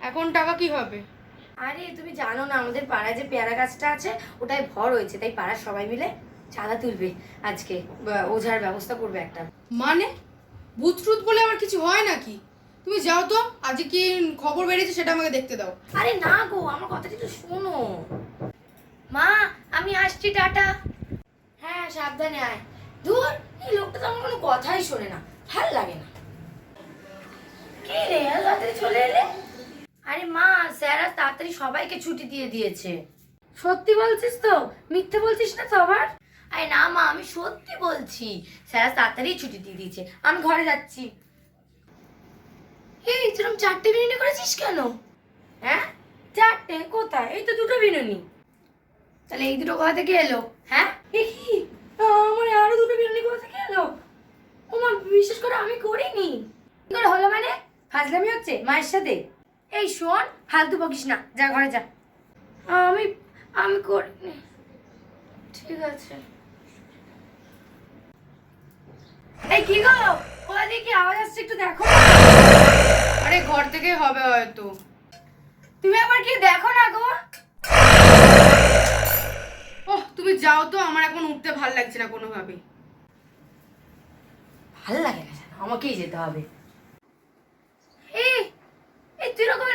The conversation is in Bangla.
এখন টাকা কি হবে? আরে তুমি জানো না আমাদের পাড়ায় যে পেয়ারা গাছটা আছে ওটাই ভর হয়েছে, তাই পাড়ার সবাই মিলে চাঁদা তুলবে আজকে, ওঝার ব্যবস্থা করবে একটা। মানে ভূত ট্রুত বলে আবার কিছু হয় নাকি? তুমি যাও তো, আজকে কি খবর বেরিয়েছে সেটা আমাকে দেখতে দাও। আরে না গো, আমার কথাটা একটু শোনো। মা, আমি আসছি, টাটা। হ্যাঁ, সাবধানে আয়। ধুর, এই লোকটা তো আমার কোনো কথাই শোনে না, ভাল লাগে না। কি রে, এত তাড়াতাড়ি চলে এলে? আরে মা, স্যার আজ তাড়াতাড়ি সবাইকে ছুটি দিয়ে দিয়েছে। সত্যি বলছিস তো? মিথ্যে বলছিস না তো আবার? আরে না মা, আমি সত্যি বলছি, স্যার আজ তাড়াতাড়ি ছুটি দিয়ে দিয়েছে। আমি ঘরে যাচ্ছি। এই তুই 4টে বিরিয়ানি করেছিস কেন? হ্যাঁ, 4টে কোথায়? এই তো 2টো বিরিয়ানি। তাহলে এই দুটো কোথা থেকে এলো? হ্যাঁ, এ কি, আমার আরো 2টো বিরিয়ানি কোথা থেকে এলো? ও মা, বিশেষ করে আমি করিনি। কি করে হলো মানে? ফাজলামি হচ্ছে মায়ের সাথে? এই শোন, ফালতু বকিস না, যা ঘরে যা। আমি আমি করিনি। ঠিক আছে। এই কি গো, কোথা দিয়ে কি আওয়াজ আসছে একটু দেখো। আরে ঘর থেকে হবে হয়তো। তুমি আবার কি দেখো না গো? ওহ, তুমি যাও তো, আমার এখন উঠতে ভাল লাগছে না কোনোভাবেই। ভাল লাগে না, আমাকেই যেতে হবে। এই এই তুই এরকম